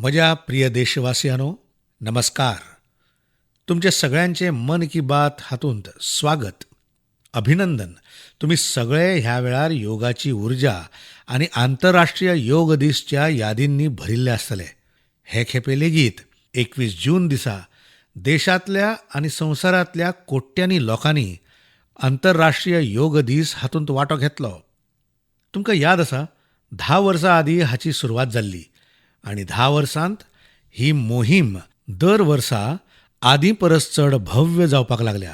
माझ्या प्रिय देशवासियांनो, नमस्कार. तुमचे सगळ्यांचे मन की बात हातूंत स्वागत, अभिनंदन. तुम्ही सगळे ह्या वेळार योगाची ऊर्जा आणि आंतरराष्ट्रीय योग दिसच्या यादींनी भरिल्ले आसतले. हे खेपे लेगीत 21 जून दिसा देशातल्या आणि संवसारातल्या कोट्यांनी लोकांनी आंतरराष्ट्रीय योग दीस हातूंत वांटो घेतलो. तुमकां याद आसा, 10 वर्सां आदीं हाची सुरवात जाल्ली आणि 10 वर्सांत ही मोहीम दर वर्सा आदीं परस चड भव्य जावपाक लागल्या.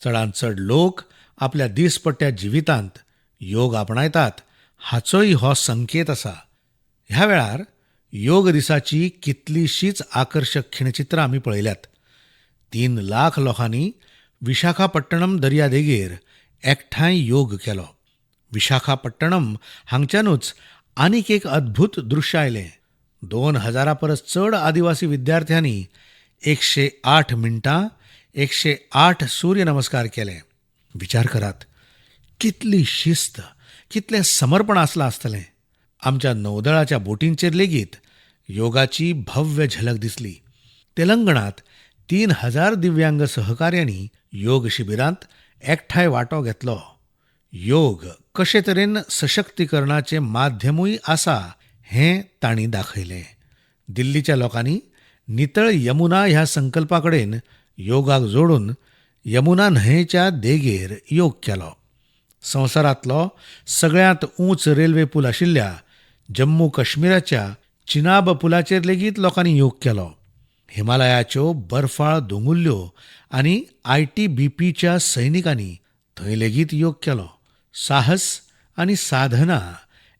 चडांत चड लोक आपल्या दिसपट्ट्या जिवितांत योग आपणायतात हाचोय हो संकेत आसा. ह्या वेळार योग दिसाची कितलीशीच आकर्षक खिणचित्रां आमी पळयल्यात. 3 लाख लोकांनी विशाखापट्टणम दर्यादेगेर एकठांय योग केलो. विशाखापट्टणम हांगच्यानूच आनीक एक अद्भुत दृश्य आयलें. 2000 परस चड आदिवासी विद्यार्थ्यांनी 108 मिनटां 108 सूर्य नमस्कार केले. विचार करात, कितली शिस्त, कितलें समर्पण आसलां आसतलें. आमच्या नौदळाच्या बोटींचेर लेगीत योगाची भव्य झलक दिसली. तेलंगणात 3000 दिव्यांग सहकार्यांनी योग शिबिरांत एकठांय वांटो घेतलो. योग कशे तरेन सशक्तीकरणाचें माध्यमूय आसा हें तांणी दाखयलें. दिल्लीच्या लोकांनी नितळ यमुना ह्या संकल्पाकडेन योगाक जोडून यमुना न्हंयेच्या देगेर योग केलो. संवसारांतलो सगळ्यांत उंच रेल्वे पूल आशिल्ल्या जम्मू काश्मीराच्या चिनाब पुलाचेर लेगीत लोकांनी योग केलो. हिमालयाच्यो बर्फाळ दोंगुल्ल्यो आनी ITBPच्या सैनिकांनी थंय लेगीत योग केलो. साहस आनी साधना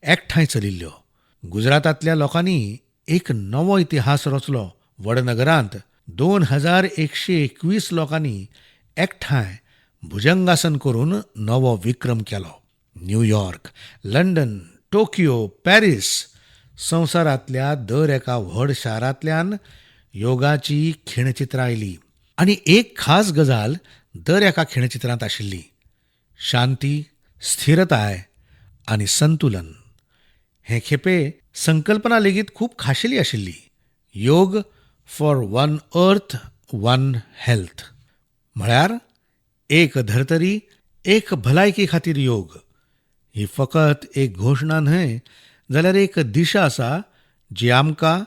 एकठांय चलिल्ल्यो. गुजरातांतल्या लोकांनी एक नवो इतिहास रचलो. वडनगरांत 2121 लोकांनी एकठांय भुजंगासन करून नवो विक्रम केलो. न्यूयॉर्क, लंडन, टोकियो, पॅरीस संवसारांतल्या दर एका व्हड शारांतल्यान योगाची खिणचित्रां आयली. आनी एक खास गजाल दर एका खिणचित्रांत आशिल्ली: शांती, स्थिरताय आनी संतुलन. हे खेपे संकल्पना लेगीत खूब खाशेली आशिल्ली. योग for one earth one health, म्हळ्यार एक धर्तरी एक भलायकी खातीर योग. ही फकत एक घोशणा न्हय, जाल्यार एक दिशा आसा जी आमकां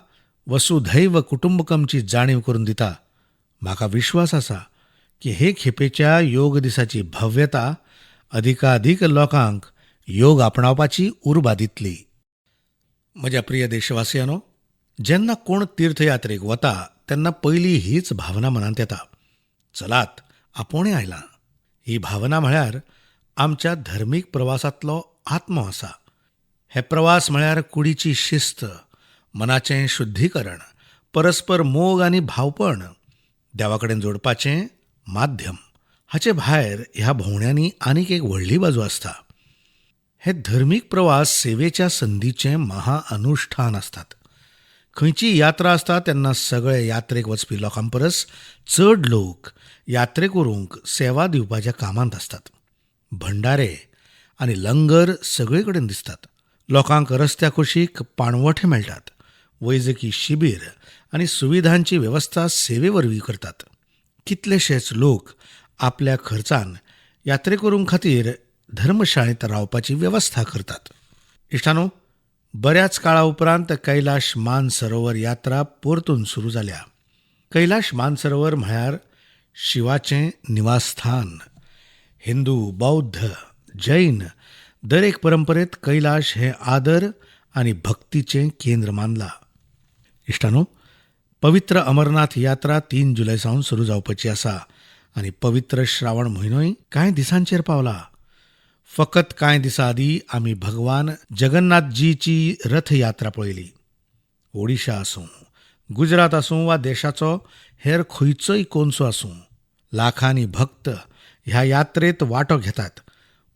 वसुधैव कुटुंबकमची जाणीव करून दिता. म्हाका विश्वास आसा की हे खेपेच्या योग दिसाची भव्यता अधिकाधिक लोकांक योग आपणावपाची उर्बा दितली. म्हज्या प्रिय देशवासियांनो, जेन्ना कोण तीर्थयात्रेक वता तेन्ना पयली हीच भावना मनांत येता: चलात, आपुणूय आयलां. ही भावना म्हळ्यार आमच्या धर्मीक प्रवासांतलो आत्मो आसा. हे प्रवास म्हळ्यार कुडीची शिस्त, मनाचें शुद्धीकरण, परस्पर मोग आनी भावपण, देवाकडेन जोडपाचें माध्यम. हाचे भायर ह्या भोंवड्यांनी आनीक एक व्हडली बाजू आसता. हे धर्मीक प्रवास सेवेच्या संदीचें महाअनुश्ठान आसतात. खंयची यात्रा आसता तेन्ना सगळे यात्रेक वचपी लोकां परस चड लोक यात्रेकरूंक सेवा दिवपाच्या कामांत आसतात. भंडारे आनी लंगर सगळे कडेन दिसतात. लोकांक रस्त्या कुशीक पाणवठे मेळटात. वैजकी शिबीर आनी सुविधांची वेवस्था सेवे वरवीं करतात. कितलेशेच लोक आपल्या खर्चान यात्रेकरूं खातीर धर्मशाळेंत रावपाची वेवस्था करतात. इश्टानो, बऱ्याच काळा उपरांत कैलाश मानसरोवर यात्रा परतून सुरू जाल्या. कैलाश मानसरोवर म्हळ्यार शिवाचें निवासस्थान. हिंदू, बौद्ध, जैन दरेक परंपरेंत कैलाश हें आदर आनी भक्तीचें केंद्र मानलां. इश्टानो, पवित्र अमरनाथ यात्रा 3 जुलय सावन सुरू जावपाची आसा आनी पवित्र श्रावण म्हयनोय कांय दिसांचेर पावला. फकत कांय दिसां आदीं आमी भगवान जगन्नाथजीची रथयात्रा पळयली. ओडिशा आसूं, गुजरात आसूं वा देशाचो हेर खंयचोय कोनसो आसूं, लाखांनी भक्त ह्या यात्रेंत वांटो घेतात.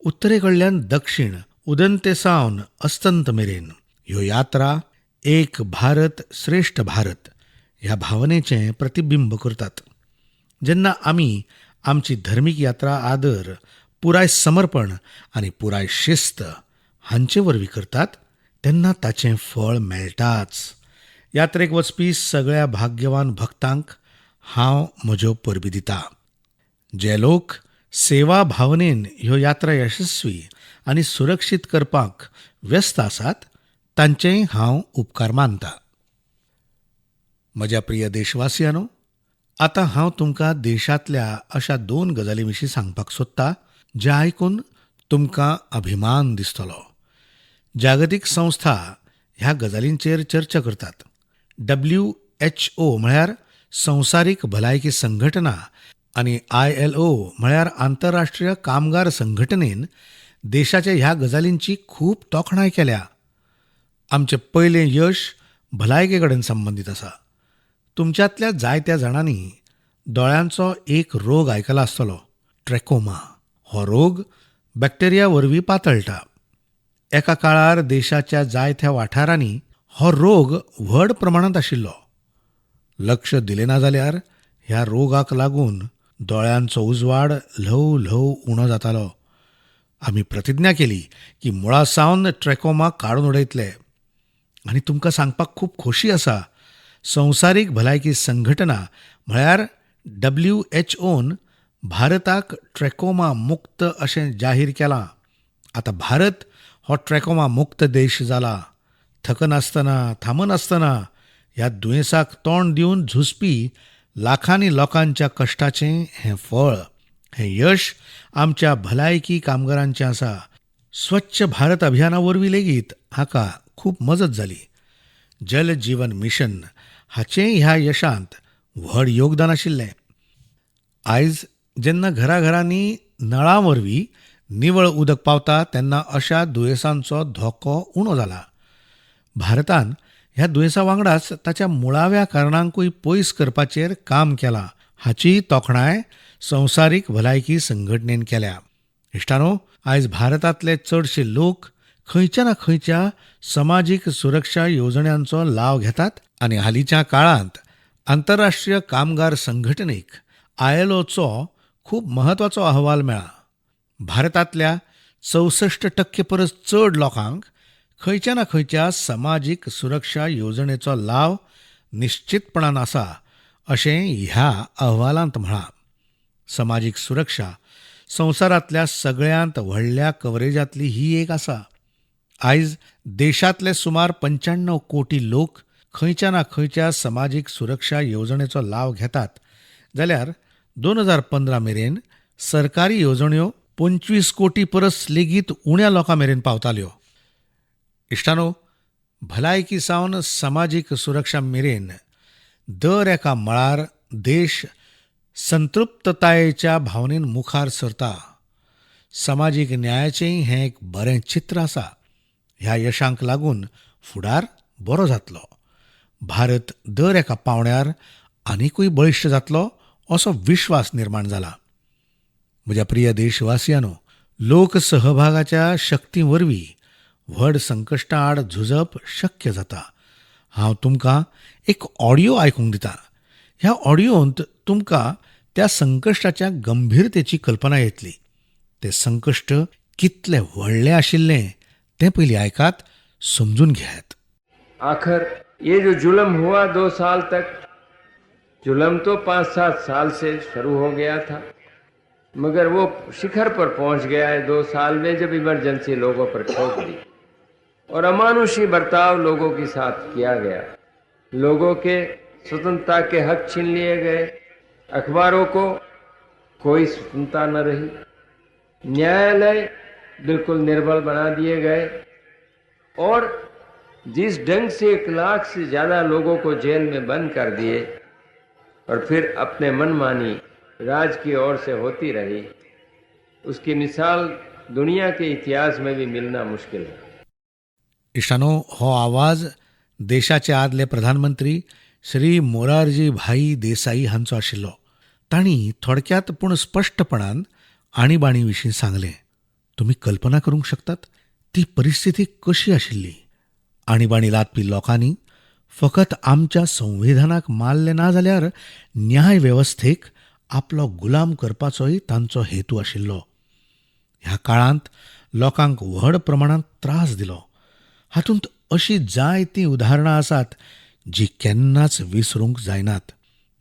उत्तरेकडल्यान दक्षिण, उदंते सावन अस्तंत मेरेन ह्यो यात्रा एक भारत श्रेष्ठ भारत ह्या भावनेचें प्रतिबिंब करतात. जेन्ना आमी आमची धर्मीक यात्रा आदर, पुराय समर्पण आनी पुराय शिस्त हांचे वरवीं करतात तेन्ना ताचें फळ मेळटाच. यात्रेक वचपी सगळ्या भाग्यवान भक्तांक हांव म्हज्यो परबी दितां. जे लोक सेवा भावनेन ह्यो यात्रा यशस्वी आनी सुरक्षीत करपाक व्यस्त आसात तांचेय हांव उपकार मानतां. म्हज्या प्रिय देशवासियांनो, आतां हांव तुमकां देशांतल्या अशा 2 गजाली विशीं सांगपाक सोदतां जे आयकून तुमकां अभिमान दिसतलो. जागतीक संस्था ह्या गजालींचेर चर्चा करतात. WHO म्हळ्यार संवसारीक भलायकी संघटना आनी ILO म्हळ्यार आंतरराष्ट्रीय कामगार संघटनेन देशाच्या ह्या गजालींची खूब तोखणाय केल्या. आमचें पयलें यश भलायके कडेन संबंदीत आसा. तुमच्यांतल्या जायत्या जाणांनी दोळ्यांचो एक रोग आयकला आसतलो, ट्रॅकोमा. हो रोग बॅक्टेरिया वरवीं पातळटा. एका काळार देशाच्या जायत्या वाठारांनी हो रोग व्हड प्रमाणांत आशिल्लो. लक्ष दिलें ना जाल्यार ह्या रोगाक लागून दोळ्यांचो उजवाड ल्हव ल्हव उणो जातालो. आमी प्रतिज्ञा केली की मुळासावन ट्रॅकोमा काडून उडयतले. आनी तुमकां सांगपाक खूब खोशी आसा, संवसारीक भलायकी संघटना म्हळ्यार WHOन भारताक ट्रॅकोमा मुक्त अशें जाहीर केलां. आतां भारत हो ट्रॅकोमा मुक्त देश जाला. थकनासतना थांबनासतना ह्या दुयेंसाक तोंड दिवन झुजपी लाखांनी लोकांच्या कश्टाचें हें फळ, हें यश आमच्या भलायकी कामगारांचें आसा. स्वच्छ भारत अभियाना वरवीं लेगीत हाका खूब मजत जाली. जल जीवन मिशन हाचेंय ह्या यशांत व्हड योगदान आशिल्लें. आयज जेन्ना घराघरांनी नळां वरवीं निवळ उदक पावता तेन्ना अशा दुयेंसांचो धोको उणो जाला. भारतान ह्या दुयेंसा वांगडाच ताच्या मुळाव्या कारणांकूय पयस करपाचेर काम केलां. हाची तोखणाय संवसारीक भलायकी संघटनेन केल्या. इश्टानो, आयज भारतांतले चडशे लोक खंयच्या ना खंयच्या समाजीक सुरक्षा येवजण्यांचो लाव घेतात आनी हालींच्या काळांत आंतरराष्ट्रीय कामगार संघटनेक ILOचो खूब महत्वाचो अहवाल मेळ्ळा. भारतांतल्या 64% परस चड लोकांक खंयच्या ना खंयच्या समाजीक सुरक्षा येवजणेचो लाव निश्चितपणान आसा अशें ह्या अहवालांत म्हळां. समाजीक सुरक्षा संवसारांतल्या सगळ्यांत व्हडल्या कव्हरेजांतली ही एक आसा. आयज देशांतले सुमार 95 कोटी लोक खंयच्या ना खंयच्या समाजीक सुरक्षा येवजणेचो लाव घेतात, जाल्यार 2015 मेरेन सरकारी येवजण्यो 25 कोटी परस लेगीत उण्या लोकां मेरेन पावताल्यो. इश्टानो, भलायकी सावन समाजीक सुरक्षा मेरेन दर एका मळार देश संतृप्ततायेच्या भावनेन मुखार सरता. समाजीक न्यायाचेंय हें एक बरें चित्र आसा. ह्या यशांक लागून फुडार बरो जातलो. भारत दर एका पावंड्यार आनिकूय बळिश्ट जातलो असो विश्वास निर्माण जाला. म्हज्या प्रिय देशवासियांनो, लोकसहभागाच्या शक्ती वरवीं व्हड संकश्टां आड झुजप शक्य जाता. हांव तुमकां एक ऑडियो आयकूंक दितां. ह्या ऑडियोंत तुमकां त्या संकश्टाच्या गंभीरतेची कल्पना येतली. ते संकश्ट कितले व्हडलें आशिल्लें तें पयलीं आयकात, समजून घेयात. आखिर ये जो जुल्म हुआ 2 साल तक, जुल्म तो 5-7 साल से शुरू हो गया था, मगर वो शिखर पर पहुंच गया है 2 साल में जब इमरजेंसी लोगों पर ठोक दी और अमानुषी बर्ताव लोगों के साथ किया गया. लोगों के स्वतंत्रता के हक छीन लिए गए. अखबारों को कोई स्वतंत्रता न रही. न्यायालय बिल्कुल निर्बल बना दिए गए और जिस ढंग से 1 लाख से ज्यादा लोगों को जेल में बंद कर दिए और फिर अपने मनमानी राज की ओर से होती रही, उसकी मिसाल दुनिया के इतिहास में भी मिलना मुश्किल है. इश्टानो, हो आवाज देशाचे आदले प्रधानमंत्री श्री मोरारजी भाई देसाई हांचो आशिल्लो. तांणी थोडक्यात पूण स्पश्टपणान आणीबाणी विशीं सांगलें. तुमी कल्पना करूंक शकतात ती परिस्थिती कशी आशिल्ली. आणीबाणी लादपी लोकांनी फकत आमच्या संविधानाक मारलें ना जाल्यार न्याय वेवस्थेक आपलो गुलाम करपाचोय तांचो हेतू आशिल्लो. ह्या काळांत लोकांक व्हड प्रमाणांत त्रास दिलो. हातूंत अशीं जायतीं उदाहरणां आसात जी केन्नाच विसरूंक जायनात.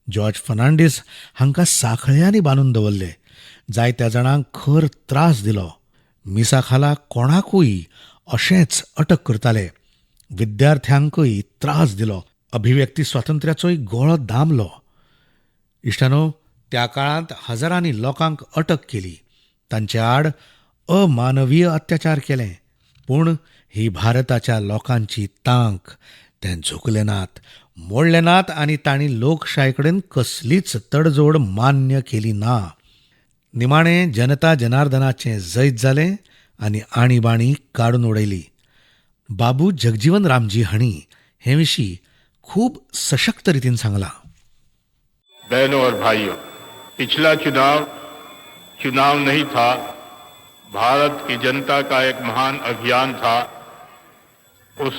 जॉर्ज फर्नांडीस हांकां सांखळ्यांनी बांदून दवरले. जायत्या जाणांक खर त्रास दिलो. मिसा खाला कोणाकूय अशेंच अटक करताले. विद्यार्थ्यांकय त्रास दिलो. अभिव्यक्ती स्वातंत्र्याचोय गळो दामलो. इश्टानो, त्या काळांत हजारांनी लोकांक अटक केली. तांचे आड अमानवीय अत्याचार केले. पूण ही भारताच्या लोकांची तांक. ते झुकले नात, मोडले नात आनी तांणी लोकशाये कडेन कसलीच तडजोड मान्य केली ना. निमाणें जनता जनार्दनाचें जैत जालें आनी आणीबाणी काडून उडयली. बाबू जगजीवन रामजी हांणी हे विशीं खूब सशक्त रितीन सांगलां. बहनों और भाइयों, पिछला चुनाव नहीं था, भारत की जनता का एक महान अभियान था. उस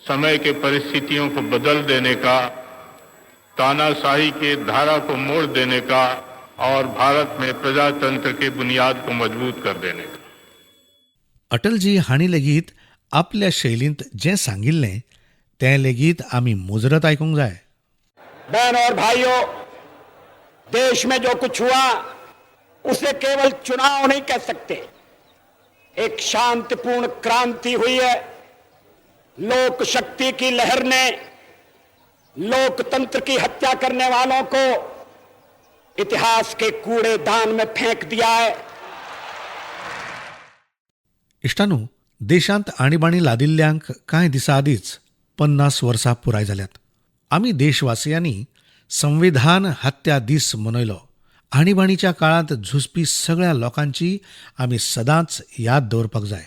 समय के परिस्थितियों को बदल देने का, तानाशाही के धारा को मोड़ देने का और भारत में प्रजातंत्र के बुनियाद को मजबूत कर देने का. अटलजी हांणी लेगीत आपल्या शैलींत जें सांगिल्लें तें लेगीत आमी मुजरत आयकूंक जाय. बहनों और भाइयों, देश में जो कुछ हुआ उसे केवल चुनाव नहीं कह सकते. एक शांतिपूर्ण क्रांति हुई है. लोक शक्ति की लहर ने लोकतंत्र की हत्या करने वालों को इतिहास के कूड़ेदान में फेंक दिया है. इश्टानू, देशांत आणीबाणी लादिल्ल्यांक कांय दिसां आदींच 50 वर्सां पुराय जाल्यात. आमी देशवासियांनी संविधान हत्या दीस मनयलो. आणीबाणीच्या काळांत झुजपी सगळ्या लोकांची आमी सदांच याद दवरपाक जाय.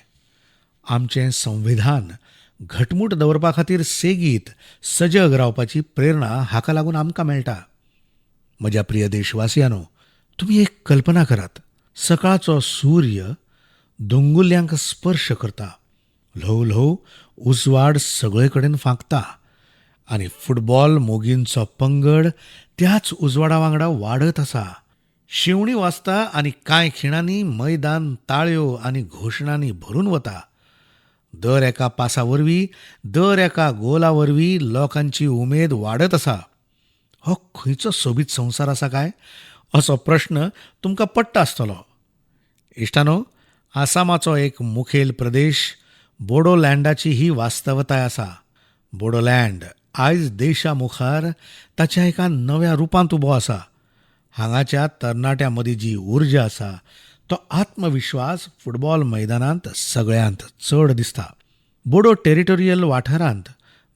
आमचें संविधान घटमूट दवरपा खातीर सेगीत सजग रावपाची प्रेरणा हाका लागून आमकां मेळटा. म्हज्या प्रिय देशवासियांनो, तुमी एक कल्पना करात. सकाळचो सूर्य दोंगुल्ल्यांक स्पर्श करता. ल्हव ल्हव उजवाड सगळे कडेन फांकता आनी फुटबॉल मोगींचो पंगड त्याच उजवाडा वांगडा वाडत आसा. शिवणी वाजता आनी कांय खिणांनी मैदान ताळयो आनी घोशणांनी भरून वता. दर एका पासा वरवीं, दर एका गोला वरवीं लोकांची उमेद वाडत आसा. हो खंयचो सोबीत संवसार आसा काय असो प्रश्न तुमकां पडटा आसतलो. इश्टानो, आसामाचो एक मुखेल प्रदेश बोडोलँडाची ही वास्तवताय आसा. बोडोलँड आयज देशा मुखार ताच्या एका नव्या रुपांत उबो आसा. हांगाच्या तरणाट्यां मदीं जी उर्जा आसा, तो आत्मविश्वास फुटबॉल मैदानांत सगळ्यांत चड दिसता. बोडो टेरिटोरियल वाठारांत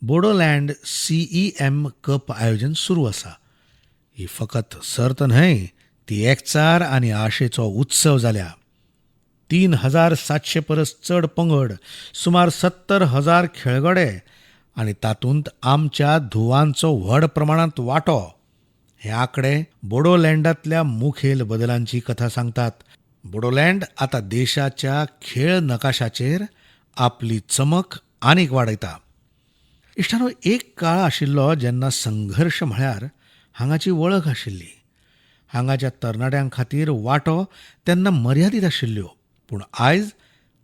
बोडोलँड CEM कप आयोजन सुरू आसा. ही फकत सर्त न्हय, ती एकचार आनी आशेचो उत्सव जाल्या. 3,700 परस चड पंगड, सुमार 70,000 खेळगडे आनी तातूंत आमच्या धुवांचो व्हड प्रमाणांत वांटो. हे आंकडे बोडोलँडांतल्या मुखेल बदलांची कथा सांगतात. बोडोलँड आतां देशाच्या खेळ नकाशाचेर आपली चमक आनीक वाडयता. इश्टानो, एक काळ आशिल्लो जेन्ना संघर्श म्हळ्यार हांगाची वळख आशिल्ली. हांगाच्या तरणाट्यां खातीर वांटो तेन्ना मर्यादीत आशिल्ल्यो. पूण आयज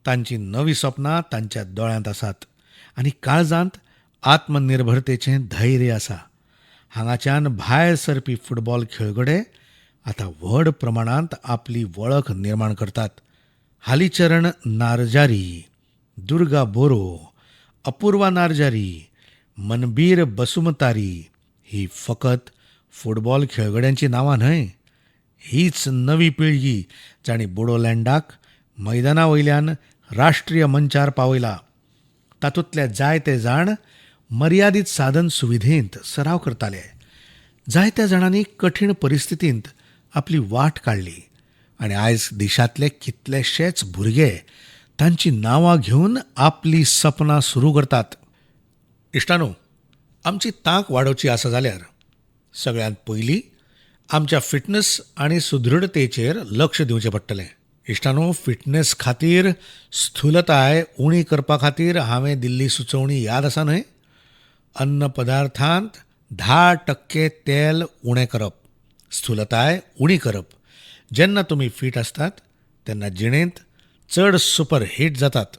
तांची नवी सपनां तांच्या दोळ्यांत आसात आनी काळजांत आत्मनिर्भरतेचें धैर्य आसा. हांगाच्यान भायर सरपी फुटबॉल खेळगडे आतां व्हड प्रमाणांत आपली वळख निर्माण करतात. हालीचरण नार्जारी, दुर्गा बोरो, अपूर्वा नार्जारी, मनबीर बसुमतारी ही फकत फुटबॉल खेळगड्यांची नांवां न्हय. हीच नवी पिळगी जाणी बोडोलँडाक मैदाना वयल्यान राष्ट्रीय मंचार पावयला. तातूंतले जायते जाण मर्यादीत साधन सुविधेंत सराव करताले. जायत्या जाणांनी कठीण परिस्थितींत आपली वाट काडली आनी आयज देशांतले कितलेशेच भुरगे तांची नांवां घेवन आपली सपनां सुरू करतात. इश्टानो, आमची तांक वाडोवची आसा जाल्यार सगळ्यांत पयलीं आमच्या फिटनेस आनी सुदृढतेचेर लक्ष दिवचें पडटलें. इश्टानो, फिटनेस खातीर स्थूलताय उणी करपा खातीर हांवें दिल्ली सुचोवणी याद आसा न्हय? अन्न पदार्थांत 10% तेल उणें करप, स्थूलताय उणी करप. जेन्ना तुमी फीट आसतात तेन्ना जिणेंत चड सुपर हिट जातात.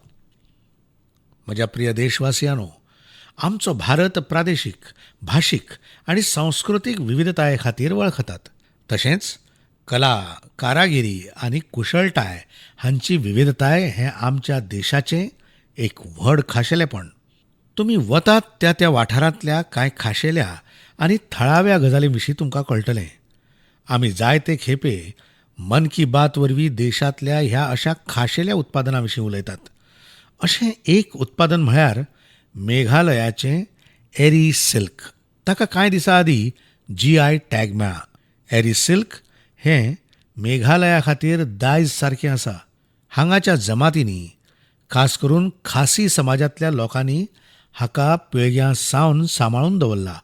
म्हज्या प्रिय देशवासियांनो, आमचो भारत प्रादेशीक भाशीक आनी सांस्कृतीक विविधताये खातीर वळखतात. तशेंच कला कारागिरी आनी कुशळटाय हांची विविधताय हें आमच्या देशाचें एक व्हड खाशेलेपण. तुमी वतात त्या त्या वाठारांतल्या कांय खाशेल्या आनी थळाव्या गजालीं विशीं तुमकां कळटलें. आमी जायते खेपे मन की बात वरवीं देशांतल्या ह्या अशा खाशेल्या उत्पादनां विशीं उलयतात. अशें एक उत्पादन म्हळ्यार मेघालयाचें एरी सिल्क. ताका कांय दिसां आदीं GI टॅग मेळ्ळा. एरी सिल्क हें मेघालया खातीर दायज सारकें आसा. हांगाच्या जमातींनी खास करून खासी समाजांतल्या लोकांनी हाका पिळग्यां सावन सांबाळून दवरला.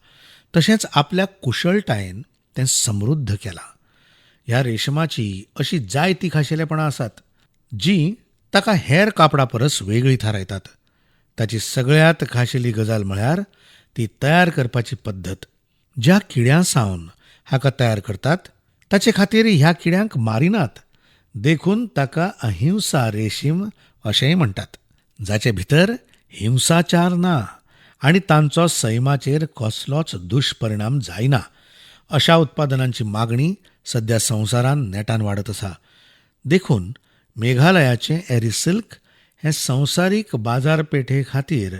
तशेंच आपल्या कुशळटायेन तें समृद्ध केलां. ह्या रेशमाची अशी जायतीं खाशेलेपणां आसात जीं ताका हेर कापडा परस वेगळी थारायतात. ताची सगळ्यांत खाशेली गजाल म्हळ्यार ती तयार करपाची पद्दत. ज्या किड्यां सावन हाका तयार करतात ताचे खातीर ह्या किड्यांक मारिनात. देखून ताका अहिंसा रेशीम अशेंय म्हणटात, जाचे भितर हिंसाचार ना आनी तांचो सैमाचेर कसलोच दुश्परिणाम जायना. अशा उत्पादनांची मागणी सध्या संवसारांत नेटान वाडत आसा. देखून मेघालयाचें एरी सिल्क हें संवसारीक बाजारपेठे खातीर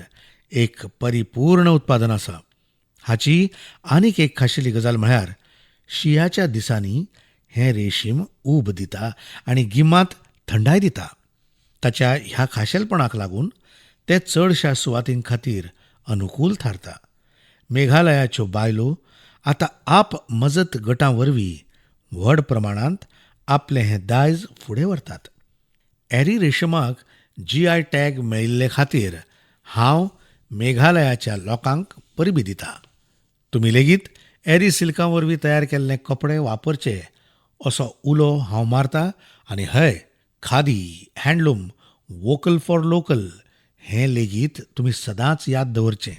एक परिपूर्ण उत्पादन आसा. हाची आनीक एक खाशेली गजाल म्हळ्यार शिंयाच्या दिसांनी हें रेशीम ऊब दिता आनी गिमांत थंडाय दिता. ताच्या ह्या खाशेलपणाक लागून तें चडशा सुवातीं खातीर अनुकूल थारता. मेघालयाच्यो बायलो आतां आप मजत गटां वरवीं व्हड प्रमाणांत आपलें हें दायज फुडें व्हरतात. एरी रेशमाक GI टॅग मेळिल्ले खातीर हांव मेघालयाच्या लोकांक परबीं दितां. तुमी लेगीत एरी सिल्कां वरवीं तयार केल्ले कपडे वापरचे असो उलो हांव मारतां. आनी हय, khadi, handloom, vocal for local हें लेगीत तुमी सदांच याद दवरचें.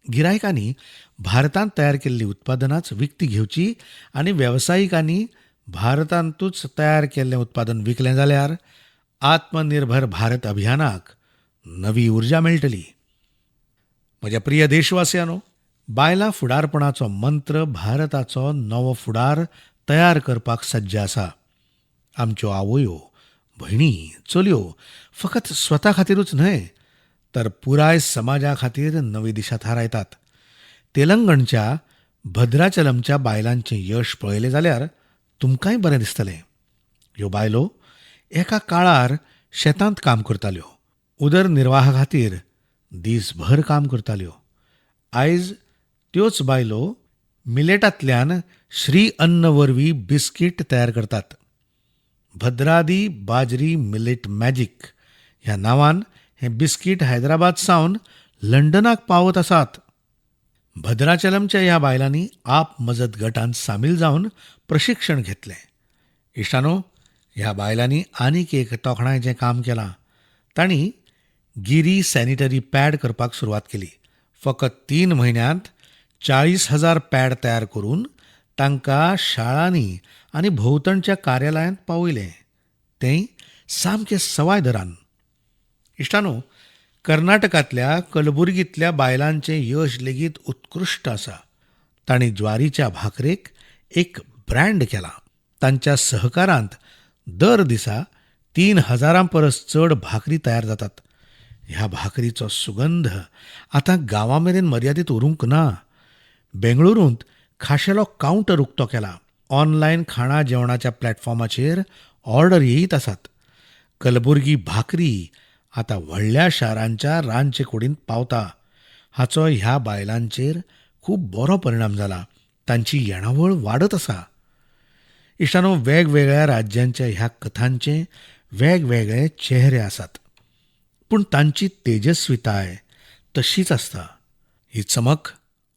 गिरायकांनी भारतांत तयार केल्लीं उत्पादनांच विकती घेवची आनी वेवसायिकांनी भारतांतूच तयार केल्लें उत्पादन विकलें जाल्यार आत्मनिर्भर भारत अभियानाक नवी उर्जा मेळटली. म्हज्या प्रिय देशवासियांनो, बायलां फुडारपणाचो मंत्र भारताचो नवो फुडार तयार करपाक सज्ज आसा. आमच्यो आवयो, भयणी, चलयो फकत स्वता खातीरूच न्हय तर पुराय समाजा खातीर नवी दिशा थारायतात. तेलंगणच्या भद्राचलमच्या बायलांचें यश पळयलें जाल्यार तुमकांय बरें दिसतलें. ह्यो बायलो एका काळार शेतांत काम करताल्यो, उदरनिर्वाहा खातीर दीसभर काम करताल्यो. आयज त्योच बायलो मिलेटांतल्यान श्री अन्न वरवीं बिस्कीट तयार करतात. भद्रादी बाजरी मिलेट मॅजिक ह्या नांवान हें बिस्कीट हैदराबाद सावन लंडनाक पावत आसात. भद्राचलमच्या ह्या बायलांनी आप मजत गटांत सामील जावन प्रशिक्षण घेतलें. इश्टानो, ह्या बायलांनी आनीक एक तोखणायेचें काम केलां. तांणी गिरी सॅनिटरी पॅड करपाक सुरवात केली. फकत 3 म्हयन्यांत 40,000 पॅड तयार करून तांकां शाळांनी आनी भोंवतणच्या कार्यालयांत पावयलें, तेंय सामकें सवाय दरान. इश्टानो, कर्नाटकांतल्या कलबुर्गींतल्या बायलांचें यश लेगीत उत्कृश्ट आसा. तांणी ज्वारीच्या भाकरेक एक ब्रँड केला. तांच्या सहकारांत दर दिसा 3,000 परस चड भाकरी तयार जातात. ह्या भाकरीचो सुगंध आतां गांवां मेरेन मर्यादीत उरूंक ना. बेंगळुरूंत खाशेलो कावंटर उक्तो केला. ऑनलायन खाणा जेवणाच्या प्लॅटफॉर्माचेर ऑर्डर येयत आसात. कलबुर्गी भाकरी आतां व्हडल्या शारांच्या रांदचे कुडींत पावता. हाचो ह्या बायलांचेर खूब बरो परिणाम जाला. तांची येणावळ वाडत आसा. इश्टानो, वेगवेगळ्या राज्यांच्या ह्या कथांचे वेगवेगळे चेहरे आसात, पूण तांची तेजस्विताय तशीच आसता. ही चमक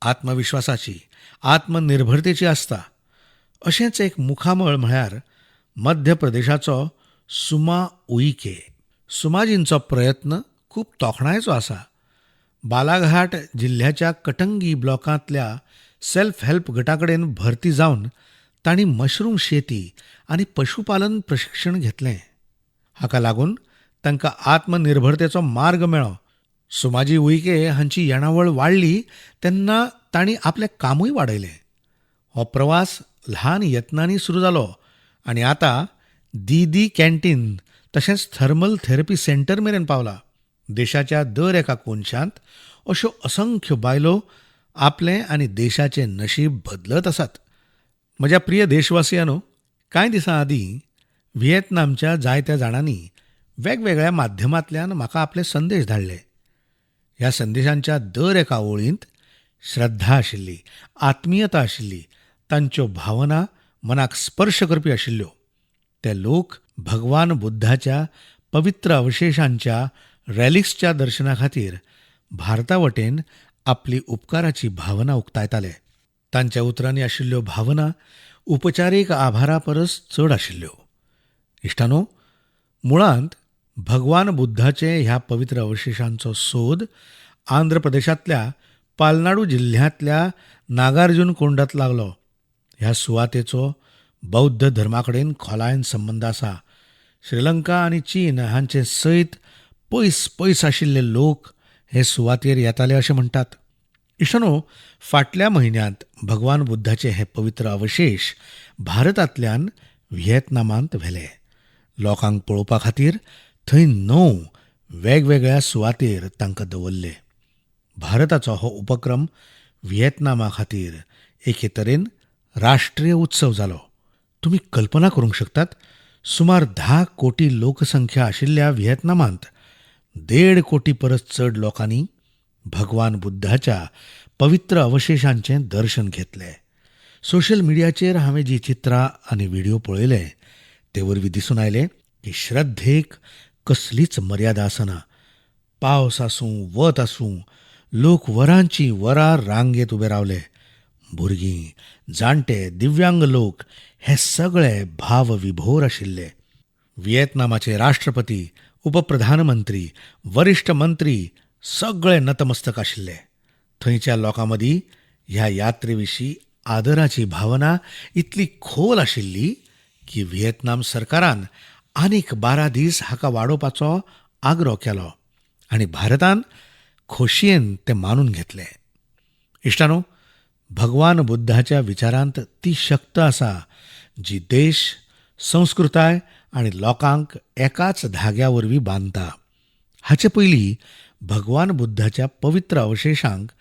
आत्मविश्वासाची, आत्मनिर्भरतेची आसता. अशेंच एक मुखामळ म्हळ्यार मध्य प्रदेशाचो सुमा उईके. सुमाजींचो प्रयत्न खूब तोखणायेचो आसा. बालाघाट जिल्ह्याच्या कटंगी ब्लॉकांतल्या सेल्फ हेल्प गटाकडेन भरती जावन तांणी मशरूम शेती आनी पशुपालन प्रशिक्षण घेतलें. हाका लागून तांकां आत्मनिर्भरतेचो मार्ग मेळ्ळो. सोमाजी उईके हांची येणावळ वाडली तेन्ना तांणी आपलें कामूय वाडयलें. हो प्रवास ल्हान यत्नांनी सुरू जालो आनी आतां दीदी कॅन्टीन तशेंच थर्मल थेरपी सेंटर मेरेन पावला. देशाच्या दर एका कोनशांत अश्यो असंख्य बायलो आपलें आनी देशाचें नशीब बदलत आसात. म्हज्या प्रिय देशवासियांनो, कांय दिसां आदीं व्हिएतनामच्या जायत्या जाणांनी वेगवेगळ्या माध्यमांतल्यान म्हाका आपले संदेश धाडले. ह्या संदेशांच्या दर एका ओळींत श्रद्धा आशिल्ली, आत्मीयता आशिल्ली, तांच्यो भावना मनाक स्पर्श करपी आशिल्ल्यो. ते लोक भगवान बुद्धाच्या पवित्र अवशेशांच्या रॅलिक्सच्या दर्शना खातीर भारता वटेन आपली उपकाराची भावना उक्तायताले. तांच्या उतरांनी आशिल्ल्यो भावना उपचारीक आभारा परस चड आशिल्ल्यो. इश्टानो, मुळांत भगवान बुद्धाचे ह्या पवित्र अवशेशांचो सोद आंध्र प्रदेशांतल्या पालनाडू जिल्ह्यांतल्या नागार्जुन कोंडात लागलो. ह्या सुवातेचो बौद्ध धर्माकडेन खोलायन संबंद आसा. श्रीलंका आनी चीन हांचे सयत पयस पयस आशिल्ले लोक हे सुवातेर येताले अशें म्हणटात. इश्टानो, फाटल्या म्हयन्यांत भगवान बुद्धाचे हे पवित्र अवशेश भारतांतल्यान व्हिएतनामांत व्हेले. लोकांक पळोवपा खातीर थंय 9 वेगवेगळ्या सुवातेर तांकां दवरले. भारताचो हो उपक्रम व्हिएतनामा खातीर एके तरेन राष्ट्रीय उत्सव जालो. तुमी कल्पना करूंक शकतात, सुमार 10 कोटी लोकसंख्या आशिल्ल्या व्हिएतनामांत 1.5 कोटी परस चड लोकांनी भगवान बुद्धाच्या पवित्र अवशेशांचें दर्शन घेतलें. सोशल मिडियाचेर हांवें जी चित्रां आनी व्हिडिओ पळयले ते वरवीं दिसून आयलें की श्रद्धेक कसलीच मर्यादा आसना. पावस आसूं, वत आसूं, लोक वरांची वरां रांगेत उबे रावले. भुरगीं, जाणटे, दिव्यांग लोक हे सगळे भावविभोर आशिल्ले. व्हिएतनामाचे राष्ट्रपती, उपप्रधानमंत्री, वरिश्ठ मंत्री सगळे नतमस्तक आशिल्ले. थंयच्या लोकां मदीं ह्या यात्रेविशीं आदराची भावना इतली खोल आशिल्ली की व्हिएतनाम सरकारान आनीक 12 दीस हाका वाडोवपाचो आग्रो केलो आनी भारतान खोशयेन तें मानून घेतलें. इश्टानो, भगवान बुद्धाच्या विचारांत ती शक्त आसा जी देश, संस्कृताय आनी लोकांक एकाच धाग्या वरवीं बांदता. हाचे पयलीं भगवान बुद्धाच्या पवित्र अवशेशांक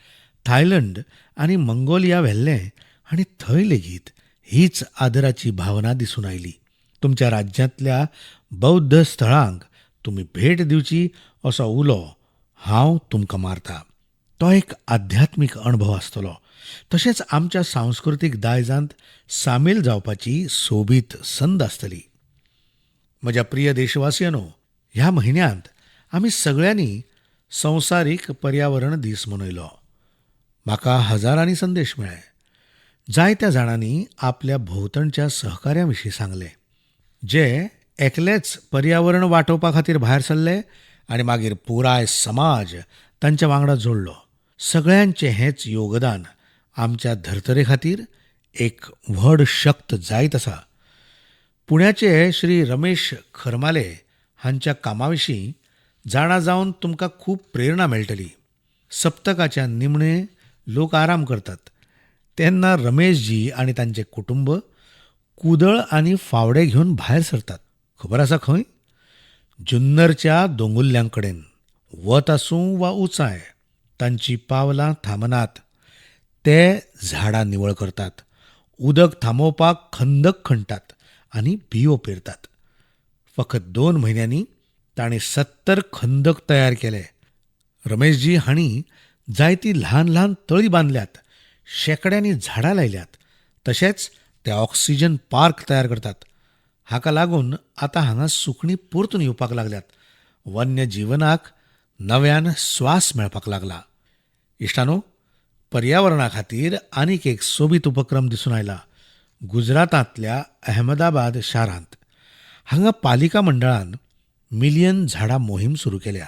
थायलंड आनी मंगोलिया व्हेल्लें आनी थंय लेगीत हीच आदराची भावना दिसून आयली. तुमच्या राज्यांतल्या बौद्ध स्थळांक तुमी भेट दिवची असो उलो हांव तुमकां मारतां. तो एक आध्यात्मीक अणभव आसतलो. तशेंच आमच्या सांस्कृतीक दायजांत सामील जावपाची सोबीत संद आसतली. म्हज्या प्रिय देशवासियांनो, ह्या म्हयन्यांत आमी सगळ्यांनी संवसारीक पर्यावरण दीस मनयलो. म्हाका हजारांनी संदेश मेळ्ळे. जायत्या जाणांनी आपल्या भोंवतणच्या सहकार्यां विशीं सांगलें, जे एकलेच पर्यावरण वाटोवपा खातीर भायर सरले आनी मागीर पुराय समाज तांच्या वांगडा जोडलो. सगळ्यांचें हेंच योगदान आमच्या धर्तरे खातीर एक व्हड शक्त जायत आसा. पुण्याचे श्री रमेश खरमाले हांच्या कामाविशीं जाणा जावन तुमकां खूब प्रेरणा मेळटली. सप्तकाच्या निमणे लोक आराम करतात तेन्ना रमेशजी आनी तांचे कुटुंब कुदळ आनी फावडे घेवन भायर सरतात. खबर आसा खंय? जुन्नरच्या दोंगुल्ल्यांकडेन. वत आसूं वा उंचाय, तांची पावलां थांबनात. ते झाडां निवळ करतात, उदक थांबोवपाक खंदक खणटात आनी बियो पेरतात. फकत 2 म्हयन्यांनी ताणीं 70 खंदक तयार केले. रमेशजी हांणी जायतीं ल्हान ल्हान तळीं बांदल्यात, शेकड्यांनी झाडां लायल्यात. तशेंच ते ऑक्सिजन पार्क तयार करतात. हाका लागून आतां हांगा सुकणीं परतून येवपाक लागल्यात. वन्य जिवनाक नव्यान स्वास मेळपाक लागला. इश्टानो, पर्यावरणा खातीर आनीक एक सोबीत उपक्रम दिसून आयला गुजरातांतल्या अहमदाबाद शारांत. हांगा पालिका मंडळान मिलियन झाडां मोहीम सुरू केल्या.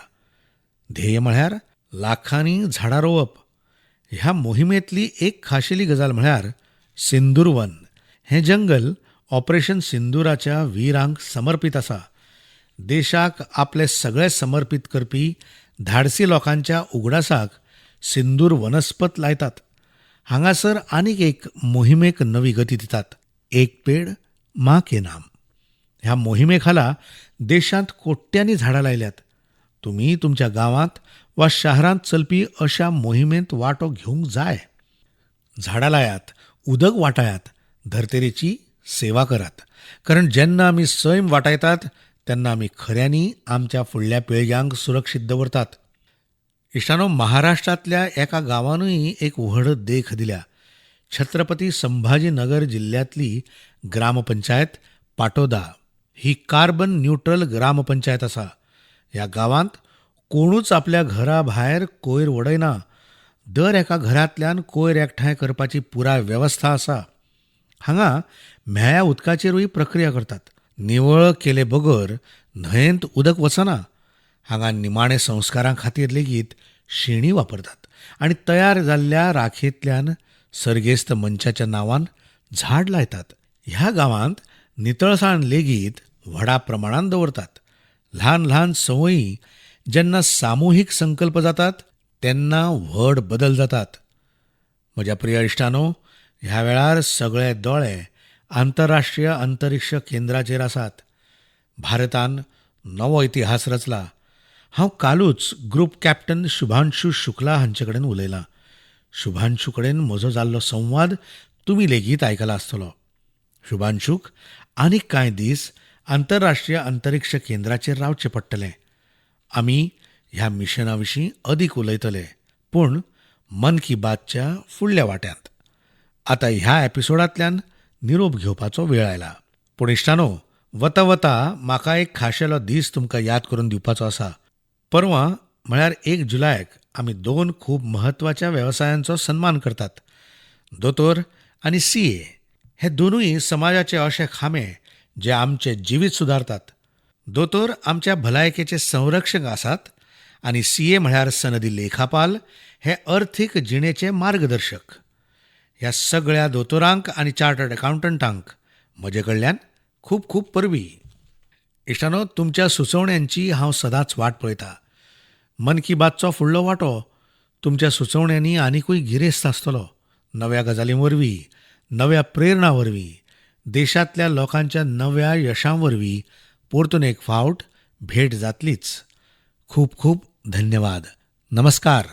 ध्येय म्हळ्यार लाखांनी झाडां रोवप. ह्या मोहिमेंतली एक खाशेली गजाल म्हळ्यार सिंदूर वन. हें जंगल ऑपरेशन सिंदुराच्या वीरांक समर्पीत आसा. देशाक आपले सगळे समर्पीत करपी धाडसी लोकांच्या उगडासाक सिंदूर वनस्पत लायतात. हांगासर आनीक एक मोहिमेक नवी गती दितात. एक पेड माँ के नाम. ह्या मोहिमेखाला देशांत कोट्यांनी झाडां लायल्यात. तुम्ही तुमच्या गांवांत वा शहरांत चलपी अशा मोहिमेंत वांटो घेवंक जाय. झाडां लायात, उदक वाटायात, धर्तेरेची सेवा करात. कारण जेन्ना आमी सैम वाटायतात तेन्ना आमी खऱ्यांनी आमच्या फुडल्या पिळग्यांक सुरक्षीत दवरतात. इश्टानो, महाराष्ट्रांतल्या एका गांवानूय एक व्हड देख दिल्या. छत्रपती संभाजीनगर जिल्ल्यांतली ग्रामपंचायत पाटोदा ही कार्बन न्यूट्रल ग्रामपंचायत आसा. ह्या गांवांत कोणूच आपल्या घरा भायर कोयर उडयना. दर एका घरांतल्यान कोयर एकठांय करपाची पुराय वेवस्था आसा. हांगा म्हेळ्या उदकाचेरूय प्रक्रिया करतात. निवळ केले बगर न्हंयेंत उदक वचना. हांगा निमाणे संस्कारां खातीर लेगीत शेणी वापरतात आनी तयार जाल्ल्या राखेंतल्यान सर्गेस्त मनशाच्या नांवान झाड लायतात. ह्या गांवांत नितळसाण लेगीत व्हडा प्रमाणांत दवरतात. ल्हान ल्हान संवयी जेन्ना सामुहीक संकल्प जातात तेन्ना व्हड बदल जातात. म्हज्या प्रिय इश्टानो, ह्या वेळार सगळे दोळे आंतरराष्ट्रीय अंतरिक्ष केंद्राचेर आसात. भारतान नवो इतिहास रचला. हांव कालूच ग्रूप कॅप्टन शुभांशू शुक्ला हांचे कडेन उलयलां. शुभांशू कडेन म्हजो जाल्लो संवाद तुमी लेगीत आयकला आसतलो. शुभांशूक आनीक कांय दीस आंतरराष्ट्रीय अंतरिक्ष केंद्राचेर रावचें पडटलें. आमी ह्या मिशना विशीं अदीक उलयतले, पूण मन की बातच्या फुडल्या वाट्यांत. आतां ह्या एपिसोडांतल्यान निरोप घेवपाचो वेळ आयला. पूण इश्टानो, वता वता म्हाका एक खाशेलो दीस तुमकां याद करून दिवपाचो आसा. परवां म्हळ्यार 1 जुलयाक आमी 2 खूब म्हत्वाच्या वेवसायांचो सन्मान करतात. दोतोर आनी CA हे दोनूय समाजाचे अशे खांबे जे आमचे जिवीत सुदारतात. दोतोर आमच्या भलायकेचे संरक्षक आसात आनी CA म्हळ्यार सनदी लेखापाल हे अर्थीक जिणेचे मार्गदर्शक. ह्या सगळ्या दोतोरांक आनी चार्टर्ड अकावंटंटांक म्हजे कडल्यान खूब खूब परबीं. इश्टानो, तुमच्या सुचोवण्यांची हांव सदांच वाट पळयतां. मन की बातचो फुडलो वांटो तुमच्या सुचोवण्यांनी आनिकूय गिरेस्त आसतलो. नव्या गजालीं वरवीं, नव्या प्रेरणा वरवीं, देशांतल्या लोकांच्या नव्या यशां वरवीं परतून एक फावट भेट जातलीच. खूब खूब धन्यवाद. नमस्कार.